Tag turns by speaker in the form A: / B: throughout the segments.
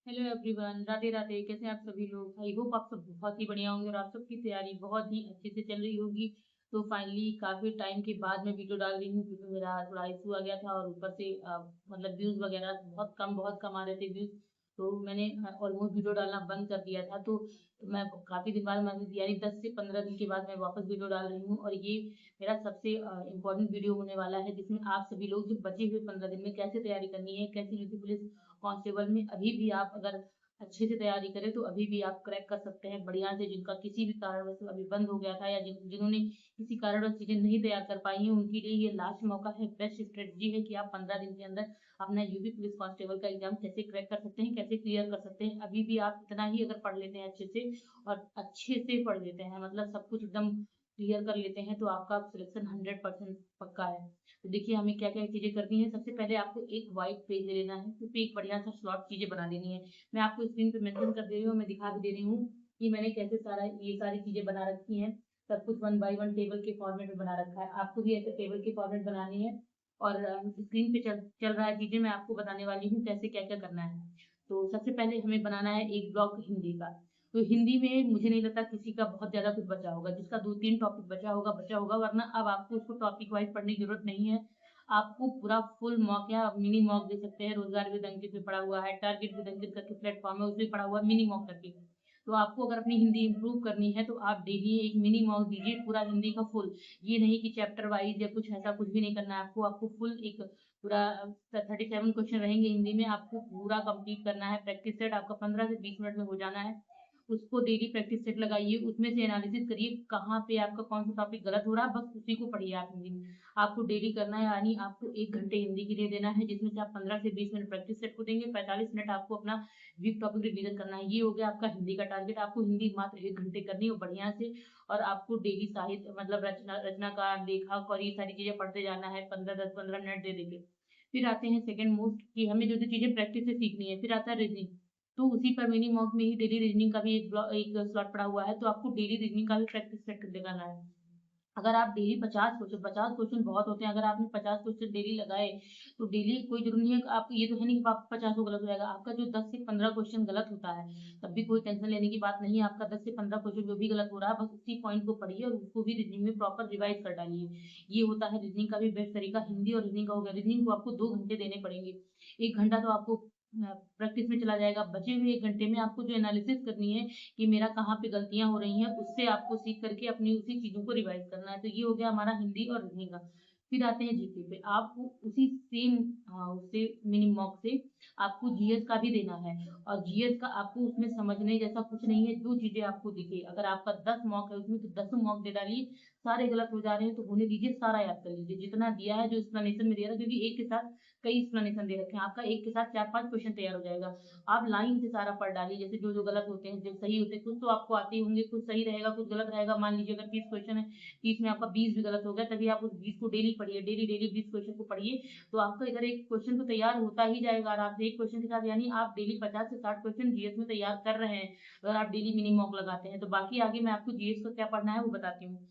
A: Hello everyone, Radhe Radhe. कैसे हैं आप सभी लोग? आई होप आप सब बहुत ही बढ़िया होंगे और आप सबकी तैयारी बहुत ही अच्छे से चल रही होगी। तो फाइनली काफी टाइम के बाद मैं वीडियो डाल रही हूँ क्योंकि मेरा थोड़ा इशू आ गया था और ऊपर से मतलब व्यूज वगैरह बहुत कम आ रहे थे व्यूज। तो मैंने ऑलमोस्ट वीडियो डालना बंद कर दिया था। तो मैं काफी दिन बाद मैंने यानी 10 से 15 दिन के बाद मैं वापस वीडियो डाल रही हूँ और ये मेरा सबसे इम्पोर्टेंट वीडियो होने वाला है जिसमें आप सभी लोग जो बचे हुए 15 दिन में कैसे तैयारी करनी है, कैसे यूपी पुलिस कांस्टेबल में अभी भी आप अगर अच्छे से तैयारी करें तो अभी भी आप क्रैक कर सकते हैं बढ़िया से। जिनका किसी भी कारणवश अभी बंद हो गया था या जिन्होंने किसी कारणवश चीजें नहीं तैयार कर पाई हैं उनके लिए ये लास्ट मौका है। बेस्ट स्ट्रेटजी है कि आप 15 दिन के अंदर अपना यूपी पुलिस कांस्टेबल का एग्जाम कैसे क्रैक कर सकते हैं, कैसे क्लियर कर सकते हैं। अभी भी आप इतना ही अगर पढ़ लेते हैं अच्छे से और अच्छे से पढ़ लेते हैं, मतलब सब कुछ एकदम क्लियर कर लेते हैं, तो आपका सिलेक्शन 100% पक्का है। तो देखिए हमें क्या क्या चीजें करनी है। सबसे पहले आपको एक व्हाइट पेज ले लेना है, उस पर एक बढ़िया सा शॉर्ट चीजें बना लेनी है। मैं आपको स्क्रीन पे मेंशन कर दे रही हूँ, मैं दिखा भी दे रही हूँ कि मैंने कैसे ये सारी चीजें बना रखी हैं। सब कुछ 1 बाय 1 टेबल के फॉर्मेट में बना रखा है। आपको भी ऐसे टेबल के फॉर्मेट बनानी है और स्क्रीन पे चल रहा है चीजें, मैं आपको बताने वाली हूँ कैसे क्या क्या करना है। तो सबसे पहले हमें बनाना है एक ब्लॉक हिंदी का। तो हिंदी में मुझे नहीं लगता किसी का बहुत ज्यादा कुछ बचा होगा, जिसका 2-3 टॉपिक बचा होगा, वरना अब आपको उसको टॉपिक वाइज पढ़ने की जरूरत नहीं है। आपको पूरा फुल मॉक या मिनी मॉक दे सकते हैं। रोजगार विद अंकित में पड़ा हुआ है, टारगेट विद अंकित करके प्लेटफॉर्म है, उसमें पड़ा हुआ है मिनी मॉक करके। तो आपको अगर अपनी हिंदी इंप्रूव करनी है तो आप डेली एक मिनी मॉक दीजिए पूरा हिंदी का फुल। ये नहीं कि चैप्टर वाइज या कुछ ऐसा कुछ भी नहीं करना है आपको। आपको फुल एक पूरा 37 क्वेश्चन रहेंगे हिंदी में, आपको पूरा कंप्लीट करना है। प्रैक्टिस सेट आपका 15 से 20 मिनट में हो जाना है। उसको डेली प्रैक्टिस सेट लगाइए, उसमें से एनालिसिस करिए कहाँ पे आपका कौन सा टॉपिक गलत हो रहा है, बस उसी को पढ़िए आप हिंदी में। आपको डेली करना है, यानी आपको 1 घंटे हिंदी के लिए देना है, जिसमें से आप 15 से 20 मिनट प्रैक्टिस सेट को देंगे, 45 मिनट आपको अपना वीक टॉपिक रिवीजन करना है। ये हो गया आपका हिंदी का टारगेट। आपको हिंदी मात्र 1 घंटे करनी है बढ़िया से। और आपको डेली साहित्य मतलब रचनाकार, लेखक और ये सारी चीजें पढ़ते जाना है 15-10-15 मिनट दे देंगे। फिर आते हैं सेकंड मोस्ट कि हमें जो जो चीजें प्रैक्टिस से सीखनी है। फिर आता है रीजनिंग। तो उसी पर मिनी मॉक में ही डेली रीजनिंग का भी एक स्लॉट पड़ा हुआ है, तो आपको डेली रीजनिंग का भी प्रैक्टिस सेट लगाना है। अगर आप डेली 50 क्वेश्चन, 50 क्वेश्चन बहुत होते हैं, अगर आपने 50 क्वेश्चन डेली लगाए तो डेली कोई जरूरी नहीं है कि आप, ये तो है नहीं कि आप 50 गलत हो जाएगा। आपका जो 10 से 15 क्वेश्चन गलत होता है तब भी कोई टेंशन लेने की बात नहीं है। आपका 10 से 15 क्वेश्चन जो भी गलत हो रहा है बस उसी पॉइंट को पढ़िए और उसको भी रीजनिंग में प्रॉपर रिवाइज कर डालिए। ये होता है रीजनिंग का भी बेस्ट तरीका। हिंदी और रीजनिंग का हो गया। रीजनिंग को आपको 2 घंटे देने पड़ेंगे। 1 घंटा तो आपको प्रैक्टिस में चला जाएगा, बचे हुए 1 घंटे में आपको जो एनालिसिस करनी है कि मेरा कहाँ पे गलतियां हो रही हैं, उससे आपको सीख करके अपनी उसी चीजों को रिवाइज करना है। तो ये हो गया हमारा हिंदी और रीजनिंग का। फिर आते हैं जीके पे। आपको उसी सेम उससे मिनी मॉक से आपको जीएस का भी देना है। और जीएस का आपको उसमें समझने जैसा कुछ नहीं है, जो चीजें आपको दिखे। अगर आपका 10 मॉक है उसमें तो 10 मॉक दे डालिए। सारे गलत हो जा रहे हैं तो होने दीजिए, सारा याद कर लीजिए जितना दिया है, जो एक्सप्लेनेशन में दिया था, क्योंकि एक के साथ कई एक्सप्लेनेशन दे रखे हैं। आपका एक के साथ 4-5 क्वेश्चन तैयार हो जाएगा। आप लाइन से सारा पढ़ डालिए, जैसे जो जो गलत होते हैं, जो सही होते हैं, कुछ तो आपको आते ही होंगे, कुछ सही रहेगा कुछ गलत रहेगा। मान लीजिए अगर 30 क्वेश्चन है, 30 में आपका 20 भी गलत हो गया, तभी आप उस 20 को डेली पढ़िए। डेली डेली 20 क्वेश्चन को पढ़िए तो आपका इधर एक क्वेश्चन तो तैयार होता ही जाएगा आराम से एक क्वेश्चन के साथ। यानी आप डेली 50 से 60 क्वेश्चन जीएस में तैयार कर रहे हैं अगर आप डेली मिनी मॉक लगाते हैं। तो बाकी आगे मैं आपको जीएस को क्या पढ़ना है वो बताती हूँ।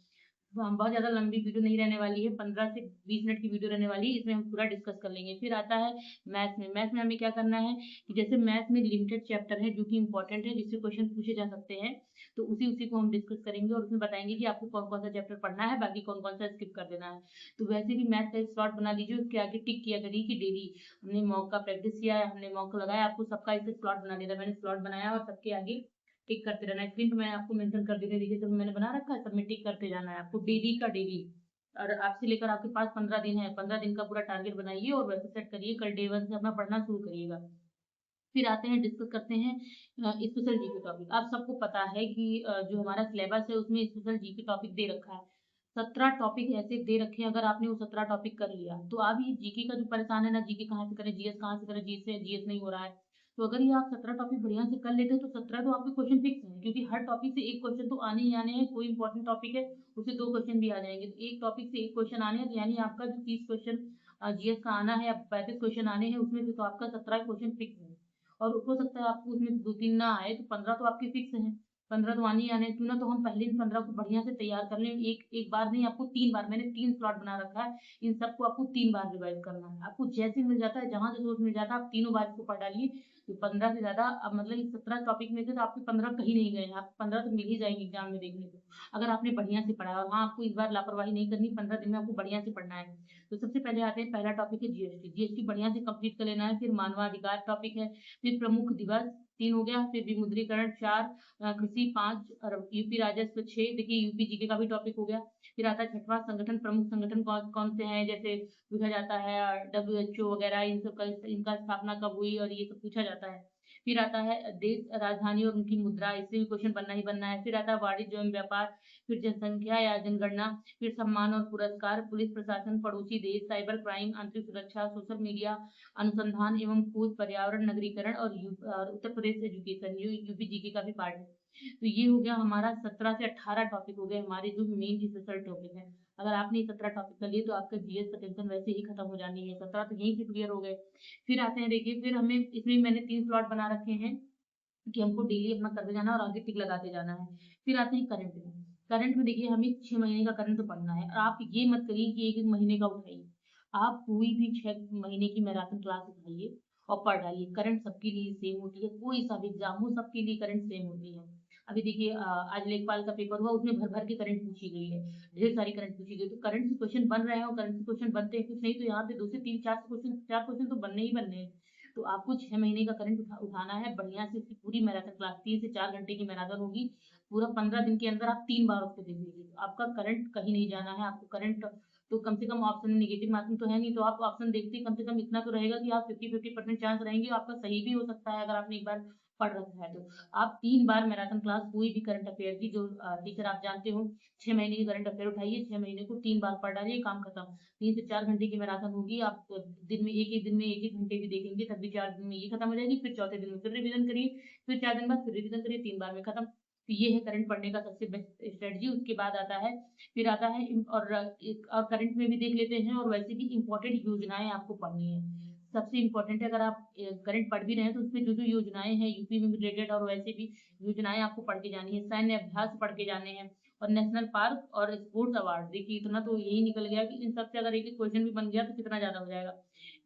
A: हम बहुत ज्यादा लंबी वीडियो नहीं रहने वाली है, 15 से 20 मिनट की वीडियो रहने वाली है, इसमें हम पूरा डिस्कस कर लेंगे। फिर आता है मैथ्स में। मैथ्स में हमें क्या करना है कि जैसे मैथ्स में लिमिटेड चैप्टर है जो कि इंपॉर्टेंट है, जिससे क्वेश्चन पूछे जा सकते हैं, तो उसी उसी को हम डिस्कस करेंगे और उसमें बताएंगे कि आपको कौन कौन सा चैप्टर पढ़ना है, बाकी कौन कौन सा स्किप कर देना है। तो वैसे भी मैथ का एक स्लॉट बना लीजिए, उसके आगे टिक किया करिए कि डेली हमने मॉक का प्रैक्टिस किया है, हमने मॉक लगाया। आपको सबका एक स्लॉट बना लेना। मैंने स्लॉट बनाया और सबके आगे टिक करते रहना है। स्क्रीन पे मैं आपको मेंशन कर देने देखिए, सब मैंने बना रखा है, सब में टिक करते जाना है आपको डेली का डेली। और आपसे लेकर आपके पास 15 दिन है, 15 दिन का पूरा टारगेट बनाइए और वैसे सेट करिए। कल डे 1 से अपना पढ़ना शुरू करिएगा। फिर आते हैं, डिस्कस करते हैं स्पेशल जीके टॉपिक। आप सबको पता है कि जो हमारा सिलेबस है उसमें स्पेशल जीके टॉपिक दे रखा है। 17 टॉपिक ऐसे दे रखे हैं। अगर आपने वो 17 टॉपिक कर लिया तो आप ये जीके का जो परेशान है ना, जीके कहाँ से करें, जीएस कहाँ से करें, जीएस से जीएस नहीं हो रहा है, तो अगर ये आप 17 टॉपिक बढ़िया से कर लेते हैं तो 17 तो आपके क्वेश्चन फिक्स है, क्योंकि हर टॉपिक से एक क्वेश्चन तो आने ही आने हैं। कोई इंपॉर्टेंट टॉपिक है उससे 2 क्वेश्चन भी आ जाएंगे, तो एक टॉपिक से एक क्वेश्चन आने हैं, तो यानी आपका जो 30 क्वेश्चन जीएस का आना है या 35 क्वेश्चन आने हैं, उसमें से तो आपका 17 क्वेश्चन फिक्स है। और हो सकता है आपको उसमें 2-3 ना आए, तो 15 तो आपके फिक्स हैं। 15 तो आने ही आने हैं। क्यों ना तो हम पहले इन 15 को बढ़िया से तैयार कर लें। एक एक बार नहीं, आपको 3 बार, मैंने 3 स्लॉट बना रखा है, इन सबको आपको 3 बार रिवाइज करना है। आपको जैसे मिल जाता है, जहां से सोर्स मिल जाता है, आप तीनों बार इसको पढ़ डालिए। तो 15 से ज़्यादा अब मतलब इस 17 टॉपिक में से तो आपके 15 कहीं नहीं गए हैं, आपको 15 तो मिल ही जाएँगे एग्ज़ाम में देखने को। अगर आपने बढ़िया से पढ़ा है और हाँ, आपको इस बार लापरवाही नहीं करनी, 15 दिन में आपको बढ़िया से पढ़ना है। तो सबसे पहले आते हैं, पहला टॉपिक है जीएसटी। जीएसटी बढ़िया से कंप्लीट कर लेना है, फिर मानवाधिकार टॉपिक है, फिर प्रमुख दिवस 3 हो गया, फिर विमुद्रीकरण 4, कृषि 5 और यूपी राजस्व 6, देखिए यूपी जीके का भी टॉपिक हो गया। फिर आता है 6वां संगठन, प्रमुख संगठन कौन-कौन से हैं, जैसे पूछा जाता है डब्ल्यूएचओ वगैरह, इन सब का इनका स्थापना कब हुई और ये सब पूछा जाता है। फिर आता है देश, राजधानी और उनकी मुद्रा, इससे भी क्वेश्चन बनना ही बनना है। फिर आता है वाणिज्य एवं व्यापार, फिर जनसंख्या या जनगणना, फिर सम्मान और पुरस्कार, पुलिस प्रशासन, पड़ोसी देश, साइबर क्राइम, आंतरिक सुरक्षा, सोशल मीडिया, अनुसंधान एवं खोज, पर्यावरण, नगरीकरण और उत्तर प्रदेश एजुकेशन, ये यूपी जीके का भी पार्ट है। तो ये हो गया हमारा 17 से 18 टॉपिक हो गए हमारे जो मेन रिसर्चल टॉपिक है। अगर आपने ये 17 टॉपिक कर लिए तो आपका जीएस का टेंशन वैसे ही खत्म हो जानी है। 17 तो यहीं से क्लियर हो गए। फिर आते हैं, देखिए फिर हमें इसमें मैंने 3 स्लॉट बना रखे हैं कि हमको डेली अपना करते जाना है और आगे टिक लगाते जाना है। फिर आते हैं करंट में। करंट में देखिए हमें 6 महीने का करंट तो पढ़ना है और आप ये मत करिए कि 1-1 महीने का उठाइए। आप कोई भी 6 महीने की मैराथन क्लास उठाइए और पढ़ डालिए। करंट सबके लिए सेम होती है, कोई सा भी एग्ज़ाम हो सबके लिए करंट सेम होती है। अभी देखिए आज लेखपाल का पेपर हुआ, उसमें भर-भर के करंट पूछी गई है। ढेर सारी करंट पूछी गई, तो करंट से क्वेश्चन बन रहे हैं और करंट से क्वेश्चन बनते हैं, कुछ नहीं तो यहाँ पे 2 से 3 4 क्वेश्चन तो बनने ही बनने हैं। तो आपको 6 महीने का करंट उठाना है, बढ़िया से उसकी पूरी मैराथन क्लास 3 से 4 घंटे की मैराथन होगी। पूरा 15 दिन के अंदर आप 3 बार उसको दे दीजिए। तो आपका करंट कहीं नहीं जाना है, आपको करंट तो कम से कम ऑप्शन में नेगेटिव मार्किंग तो है नहीं, तो आप ऑप्शन देखते ही कम से कम इतना तो रहेगा कि आप 50-50% चांस रहेंगे, आपका सही भी हो सकता है अगर आपने एक बार पढ़ रखा है तो। आप 3 बार मैराथन क्लास कोई भी करंट अफेयर की जो टीचर आप जानते हो, 6 महीने की करंट अफेयर उठाइए, 6 महीने को 3 बार पढ़ डालिए, काम खत्म। 3 से 4 घंटे की मैराथन होगी, आप दिन में एक-एक दिन में 1-1 घंटे भी देखेंगे तब भी 4 दिन में ये खत्म हो जाएगी, फिर चौथे दिन में फिर रिवीजन करिए, फिर 4 दिन बाद फिर रिवीजन करिए, 3 बार में खत्म। तो ये है करंट पढ़ने का सबसे बेस्ट स्ट्रेटजी। उसके बाद आता है, फिर आता है एक और करंट में भी देख लेते हैं और वैसे भी इम्पोर्टेंट योजनाएँ आपको पढ़नी है। सबसे इम्पोर्टेंट है, अगर आप करंट पढ़ भी रहे हैं तो उसमें जो-जो योजनाएँ हैं यूपी में रिलेटेड और वैसे भी योजनाएँ आपको पढ़ के जानी है। सैन्य अभ्यास पढ़ के जाने हैं और नेशनल पार्क और स्पोर्ट्स अवार्ड, देखिए इतना तो यही निकल गया कि इन सब से अगर एक-एक क्वेश्चन भी बन गया तो कितना ज़्यादा हो जाएगा।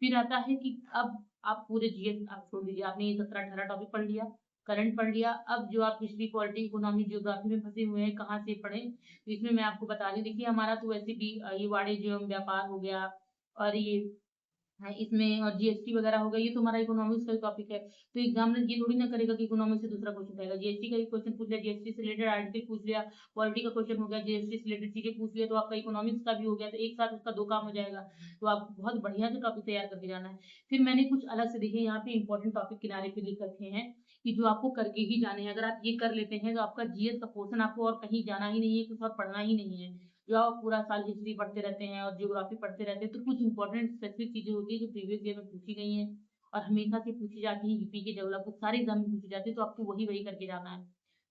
A: फिर आता है कि अब आप पूरे जीएस आप छोड़ दीजिए, आपने ये 17-18 टॉपिक पढ़ लिया, करंट पढ़ लिया, अब जो आप हिस्ट्री, पॉलिटी, इकोनॉमी, ज्योग्राफी में फँसे हुए हैं, कहाँ से पढ़ें? तो इसमें मैं आपको बता रही हूँ, देखिए हमारा तो वैसे भी ये वाणिज्य एवं व्यापार हो गया और ये इसमें और जीएसटी वगैरह हो गया, ये तो हमारा इकोनॉमिक्स का टॉपिक है। तो एग्जामिनर ये थोड़ी ना करेगा कि इकोनॉमिक्स से दूसरा क्वेश्चन आएगा। जीएसटी का भी क्वेश्चन पूछ लिया, जीएसटी से रिलेटेड आर्टिकल पूछ लिया, पॉलिटी का क्वेश्चन हो गया, जीएसटी से रिलेटेड चीजें पूछ लिया, तो आपका इकोनॉमिक्स का भी हो गया, तो एक साथ उसका 2 काम हो जाएगा। तो आपको बहुत बढ़िया से टॉपिक तैयार करके जाना है। फिर मैंने कुछ अलग से देखिए यहाँ पे इंपॉर्टेंट टॉपिक किनारे पे लिख रखे हैं कि जो आपको करके ही जाने हैं। अगर आप ये कर लेते हैं तो आपका जीएस का पोर्शन आपको और कहीं जाना ही नहीं है, कुछ और पढ़ना ही नहीं है। जो आप पूरा साल हिस्ट्री पढ़ते रहते हैं और ज्योग्राफी पढ़ते रहते हैं, तो कुछ इंपॉर्टेंट स्पेसिफिक चीजें होती है जो प्रीवियस ईयर में पूछी गई हैं और हमेशा से पूछी जाती है, यूपी के डेवलप सारे एग्जाम में पूछी जाती है, तो आपको वही वही करके जाना है।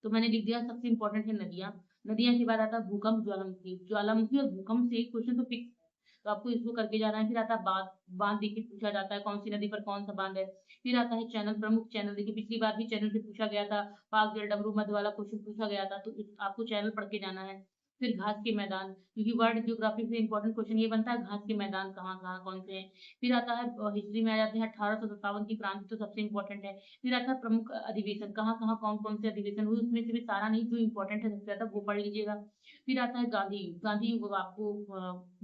A: तो मैंने लिख दिया सबसे इंपॉर्टेंट है नदियाँ। नदियाँ के बाद आता है भूकंप, ज्वालामुखी। ज्वालामुखी और भूकंप से एक क्वेश्चन तो फिक्स है, तो आपको इसको करके जाना है। फिर आता है बांध। बांध देखिए पूछा जाता है कौन सी नदी पर कौन सा बांध है। फिर आता है चैनल, प्रमुख चैनल। देखिए पिछली बार भी चैनल से पूछा गया था, पाक जल डमरू मध्य वाला क्वेश्चन पूछा गया था, तो आपको चैनल पढ़ के जाना है। फिर घास के मैदान, क्योंकि वर्ल्ड ज्योग्राफी से इंपॉर्टेंट क्वेश्चन ये बनता है घास के मैदान कहाँ-कहाँ कौन से हैं। फिर आता है हिस्ट्री में आ जाते हैं 1857 की क्रांति, तो सबसे इंपॉर्टेंट है। फिर आता है प्रमुख अधिवेशन, कहाँ-कहाँ कौन-कौन से अधिवेशन हुए, उसमें से भी सारा नहीं, जो इंपॉर्टेंट है सबसे ज़्यादा वो पढ़ लीजिएगा। फिर आता है गांधी युग। गांधी युग आपको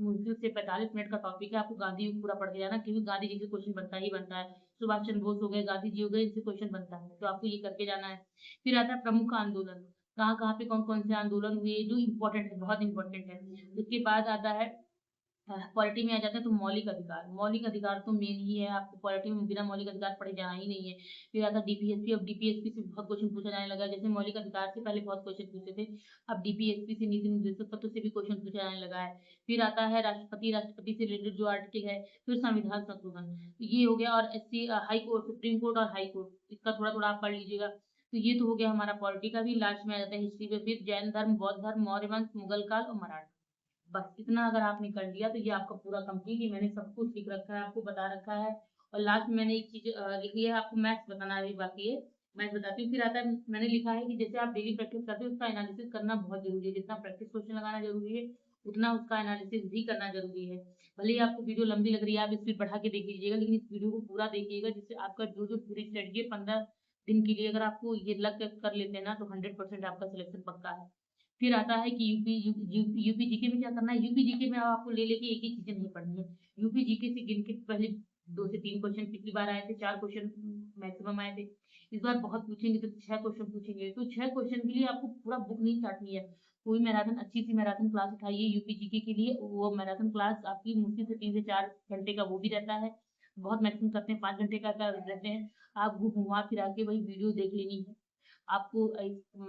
A: मुश्किल से 45 मिनट का टॉपिक है, आपको गांधी युग पूरा पढ़ के जाना, क्योंकि गांधी जी से क्वेश्चन बनता ही बनता है। सुभाष चंद्र बोस हो गए, गांधी जी हो गए, इनसे क्वेश्चन बनता है, तो आपको ये करके जाना है। फिर आता है प्रमुख आंदोलन, कहाँ-कहाँ पे कौन-कौन से आंदोलन हुए, जो इम्पोर्टेंट है, बहुत इम्पोर्टेंट है। उसके बाद आता है पॉलिटी में आ जाते हैं तो मौलिक अधिकार। मौलिक अधिकार तो मेन ही है, आपको पॉलिटी में बिना मौलिक अधिकार पढ़े जाना ही नहीं है। फिर आता है डीपीएसपी। अब डीपीएसपी से बहुत क्वेश्चन पूछा जाने लगा है, जैसे मौलिक अधिकार से पहले बहुत क्वेश्चन पूछे थे, अब डीपीएसपी से नीति निर्देशक तत्व से भी क्वेश्चन पूछा जाने लगा है। फिर आता है राष्ट्रपति, राष्ट्रपति से रिलेटेड जो आर्टिकल है, फिर संविधान संशोधन, ये हो गया। और SC high court, supreme court और हाई कोर्ट, इसका थोड़ा-थोड़ा आप पढ़ लीजिएगा। तो ये तो हो गया हमारा पॉलिटी का भी। लास्ट में आ जाता है हिस्ट्री पे, फिर जैन धर्म, बौद्ध धर्म, मौर्य वंश, मुगल काल और मराठा। बस इतना अगर आपने कर लिया तो ये आपका पूरा कंप्लीट ही, मैंने सब कुछ लिख रखा है, आपको बता रखा है। और लास्ट में मैंने एक चीज़ लिखी है, आपको मैथ्स बताना अभी बाकी है, मैथ्स बताती हूँ। फिर आता है, मैंने लिखा है कि जैसे आप डेली प्रैक्टिस करते हो उसका एनालिसिस करना बहुत ज़रूरी है, जितना प्रैक्टिस क्वेश्चन लगाना ज़रूरी है, उतना उसका एनालिसिस भी करना ज़रूरी है। भले ही आपको वीडियो लंबी लग रही है, आप स्पीड बढ़ा के देख लीजिएगा, लेकिन इस वीडियो को पूरा देखिएगा, जिससे आपका जो-जो पूरी स्ट्रेटजी है 15 दिन के लिए अगर आपको ये लग के कर लेते हैं ना, तो 100% आपका सिलेक्शन पक्का है। फिर आता है कि यूपी जीके में क्या करना है, यूपी जीके में आपको ले लेके एक ही चीज़ें नहीं पढ़नी है। यूपी जीके से गिन के पहले 2 से 3 क्वेश्चन पिछली बार आए थे, 4 क्वेश्चन मैक्सिमम आए थे। इस बार बहुत पूछेंगे तो 6 क्वेश्चन पूछेंगे, तो 6 क्वेश्चन के लिए आपको पूरा बुक नहीं चाटनी है। कोई मैराथन अच्छी सी मैराथन क्लास उठाइए यूपी जीके के लिए, वो मैराथन क्लास आपकी मुश्किल से 3 से 4 घंटे का वो भी रहता है। बहुत मैक्सिमम करते हैं 5 घंटे का रहते हैं। आपको घुमा फिरा के वही वीडियो देख लेनी है। आपको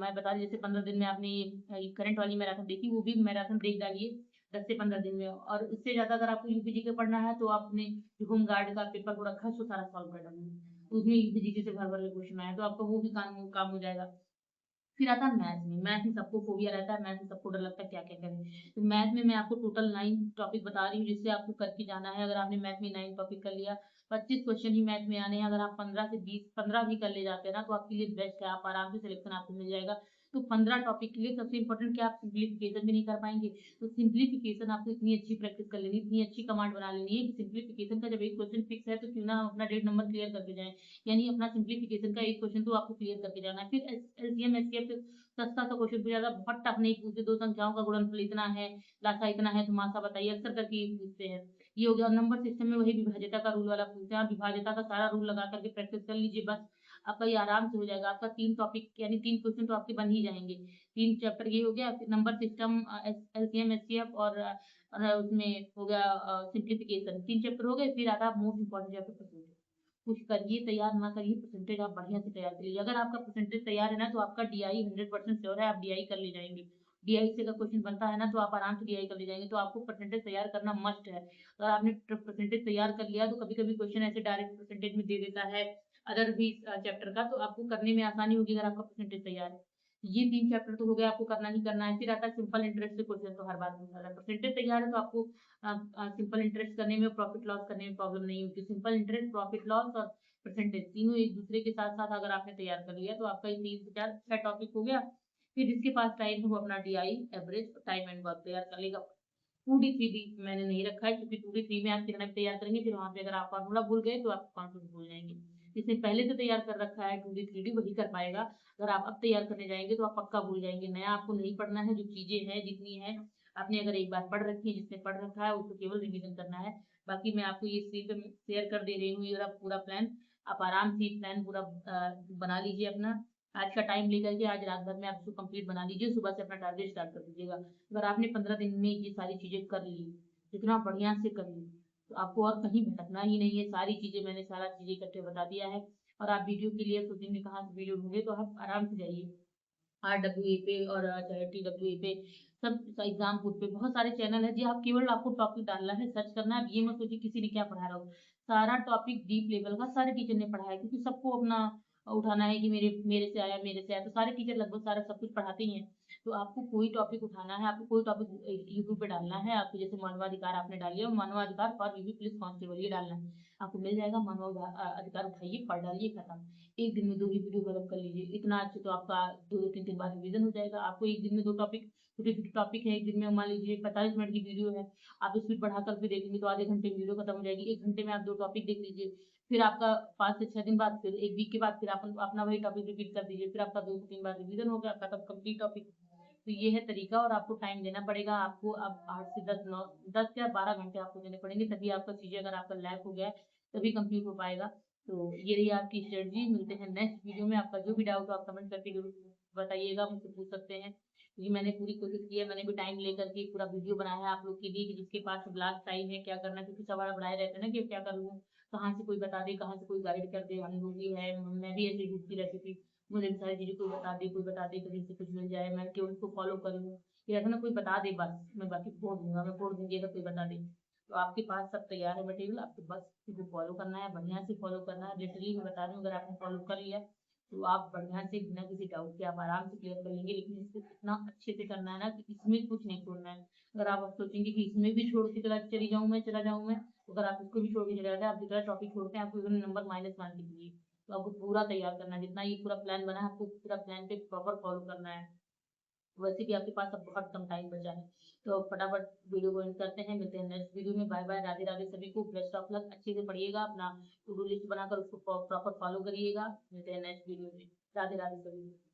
A: मैं बता रही जैसे 15 दिन में आपने ये करंट वाली मैराथन देखी, वो भी मैराथन देख डालिए 10 से 15 दिन में, और उससे ज़्यादा अगर आपको यूपी जीके पढ़ना है तो आपने जो होम गार्ड का पेपर वो रखा है उसको सारा सॉल्व कर डालिए। उसमें यूपी जीके से भर-भर के क्वेश्चन आए, तो आपका वो भी काम काम हो जाएगा। फिर आता है मैथ में, मैथ में सबको फ़ोबिया रहता है, मैथ में सबको डर लगता है क्या-क्या करें। तो मैथ में मैं आपको टोटल 9 टॉपिक बता रही हूँ जिससे आपको करके जाना है। अगर आपने मैथ में 9 टॉपिक कर लिया, 25 क्वेश्चन ही मैथ में आने हैं, अगर आप 15 से 20 15 भी कर ले जाते हैं ना तो आपके लिए बेस्ट है, आप आराम से सिलेक्शन आपको मिल जाएगा। तो 15 टॉपिक के लिए सबसे इम्पोर्टेंट क्या आप सिम्प्लीफिकेशन भी नहीं कर पाएँगे, तो सिम्प्लीफिकेशन आपको इतनी अच्छी प्रैक्टिस कर लेनी है, इतनी अच्छी कमांड बना लेनी है कि सिम्प्लीफिकेशन का जब एक क्वेश्चन फिक्स है तो क्यों ना हम अपना डेढ़ नंबर क्लियर करके जाएँ। यानी अपना सिम्प्लीफिकेशन का एक क्वेश्चन तो आपको क्लियर करके जाना है। फिर एलसीएम, एचसीएफ सस्ता सा क्वेश्चन पूछा जाता है, बहुत टफ नहीं पूछते, 2 संख्याओं का गुणनफल इतना है, लासा इतना है, तो मासा बताइए, अक्सर करके ये पूछते हैं। ये हो गया, और नंबर सिस्टम में वही विभाज्यता का रूल वाला पूछते हैं, आप विभाज्यता का सारा रूल लगा करके प्रैक्टिस कर लीजिए बस, आपका ये आराम से हो जाएगा। आपका 3 टॉपिक यानी 3 क्वेश्चन तो आपके बन ही जाएँगे। 3 चैप्टर ये हो गया, फिर नंबर सिस्टम एलसीएम, एचसीएफ और उसमें हो गया सिम्प्लीफिकेशन, 3 चैप्टर हो गए, फिर आता है मोस्ट इम्पोर्टेंट चैप्टर परसेंटेज। कुछ करिए, तैयार ना करिए, परसेंटेज आप बढ़िया से तैयार करिए। अगर आपका परसेंटेज तैयार है ना, तो आपका डीआई 100% श्योर है, आप डीआई कर ले जाएँगे। डीआई से अगर क्वेश्चन बनता है ना, तो आप आराम से डीआई कर ले जाएँगे, तो आपको परसेंटेज तैयार करना मस्ट है। अगर आपने परसेंटेज तैयार कर लिया, तो कभी-कभी क्वेश्चन ऐसे डायरेक्ट परसेंटेज में दे देता है, अदर भी चैप्टर का, तो आपको करने में आसानी होगी अगर आपका परसेंटेज तैयार है। ये 3 चैप्टर तो हो गया, आपको करना ही करना है। फिर आता है सिंपल इंटरेस्ट से क्वेश्चन, तो हर बार पूछा जाता है। परसेंटेज तैयार है, तो आपको सिंपल इंटरेस्ट करने में, प्रॉफिट लॉस करने में प्रॉब्लम नहीं होगी। सिंपल इंटरेस्ट, प्रॉफिट लॉस और परसेंटेज तीनों एक दूसरे के साथ-साथ अगर आपने तैयार कर लिया, तो आपका ये 3 से 4 6 टॉपिक हो गया। फिर जिसके पास टाइम है वो अपना DI, average, time and work तैयार कर लेगा। 2D, 3D मैंने नहीं रखा है, क्योंकि 2D, 3 में आप कितना भी तैयार करेंगे, फिर वहाँ पे अगर आप फ़ॉर्मूला भूल गए तो आप कॉन्सेप्ट भूल जाएँगे। जिसने पहले से तैयार कर रखा है 2D, 3D वही कर पाएगा। अगर आप अब तैयार करने जाएँगे तो आप पक्का भूल जाएँगे। नया आपको नहीं पढ़ना है, जो चीज़ें हैं, जितनी हैं, आपने अगर एक बार पढ़ रखी है, जिसने पढ़ रखा है उसको केवल रिवीज़न करना है। बाकी मैं आपको ये स्क्रीन पे शेयर कर दे रही हूँ, ये वाला पूरा प्लान। आप आराम से ये प्लान पूरा बना लीजिए अपना। आज का टाइम लेकर के आज रात भर में आप इसको कंप्लीट बना लीजिए, सुबह से अपना टारगेट स्टार्ट कर दीजिएगा। अगर आपने 15 दिन में ये सारी चीज़ें कर ली, इतना बढ़िया से कर ली, तो आपको और कहीं भटकना ही नहीं है। सारी चीज़ें मैंने सारा चीज़ें इकट्ठे बता दिया है, और आप वीडियो के लिए सोचेंगे कहाँ से वीडियो ढूँढे, तो आप आराम से जाइए। आरडब्ल्यूए पे और चाहे टीडब्ल्यूए पे, सब एग्ज़ाम खुद पे बहुत सारे चैनल हैं जी, आप केवल आपको टॉपिक डालना है, सर्च करना है। अब ये मत सोचिए किसी ने क्या पढ़ा रहा हो। सारा टॉपिक डीप लेवल का सारे टीचर ने पढ़ाया है, क्योंकि सबको अपना उठाना है कि मेरे मेरे से आया, मेरे से आया, तो सारे टीचर लगभग सारा सब कुछ पढ़ाते ही हैं। तो आपको कोई टॉपिक उठाना है, आपको कोई टॉपिक यूट्यूब पे डालना है, आपको जैसे मानवाधिकार आपने डाल लिया, मानवाधिकार फॉर यूपी पुलिस कांस्टेबल ये डालना है। आपको मिल जाएगा, अधिकार उठाइए, पढ़ डालिए, खत्म। 1 दिन में 2 ही वीडियो डेवलप कर लीजिए, इतना अच्छे तो आपका 2-2 3-3 बार रिवीजन हो जाएगा। आपको 1 दिन में 2 टॉपिक, छोटे-छोटे टॉपिक है, 1 दिन में मान लीजिए 45 मिनट की वीडियो है, आप स्पीड बढ़ा कर के देखेंगे तो आधे घंटे में वीडियो खत्म हो जाएगी। 1 घंटे में आप 2 टॉपिक देख लीजिए, फिर आपका 5 से 6 दिन बाद, फिर 1 वीक के बाद फिर आप अपना वही टॉपिक रिपीट कर दीजिए, फिर आपका 2 से 3 बार रिवीजन हो गया, खत्म कंप्लीट टॉपिक। तो ये है तरीका, और आपको टाइम देना पड़ेगा। आपको अब 8 से 10 या 12 घंटे आपको देने पड़ेंगे, तभी आपका चीज़ें, अगर आपका लैप हो गया है, तभी कंप्लीट हो पाएगा। तो ये रही आपकी स्ट्रेटजी। मिलते हैं नेक्स्ट वीडियो में। आपका जो भी डाउट हो आप कमेंट करके ज़रूर बताइएगा, मुझसे पूछ सकते हैं। क्योंकि मैंने पूरी कोशिश की है, मैंने भी टाइम लेकर के पूरा वीडियो बनाया है आप लोग के लिए, कि जिसके पास लास्ट टाइम है क्या करना है, क्योंकि सवाल बढ़ाए रहते हैं ना कि क्या करूँ, कहाँ से कोई बता दे, कहाँ से कोई गाइड कर दे। हम लोग भी है, मैं भी ऐसे ही ढूँढती रहती थी, मुझे भी सारी चीज़ें कोई बता दे, कहीं से कुछ मिल जाए, मैं केवल उसको फॉलो कर लूँ। ये ऐसा ना कोई बता दे बस, मैं बाकी छोड़ दूँगा, मैं छोड़ दूँगी अगर कोई बता दे। तो आपके पास सब तैयार है मटेरियल, आपको बस इसे फॉलो करना है, बढ़िया से फॉलो करना है। लिटरली मैं बता रही हूँ, अगर आपने फॉलो कर लिया, तो आप बढ़िया से बिना किसी डाउट के आप आराम से क्लियर कर लेंगे। लेकिन इसको इतना अच्छे से करना है ना कि इसमें कुछ नहीं छोड़ना है। अगर आप अब सोचेंगे कि इसमें भी छोड़ के चला जाऊँ मैं, तो अगर आप इसको भी छोड़ के चले जाते हैं, आप जितना टॉपिक छोड़ते हैं, आपको इवन नंबर माइनस मान के चलिए। तो आपको पूरा तैयार करना है, जितना ये पूरा प्लान बना है, आपको पूरा प्लान पे प्रॉपर फॉलो करना है। वैसे भी आपके पास अब बहुत कम टाइम बचा है। तो फटाफट वीडियो को एंड करते हैं, मिलते हैं नेक्स्ट वीडियो में। बाय बाय, राधे राधे सभी को, बेस्ट ऑफ लक। अच्छे से पढ़िएगा, अपना टू डू लिस्ट बनाकर उसको प्रॉपर फॉलो करिएगा। मिलते हैं नेक्स्ट वीडियो में। राधे राधे सभी को।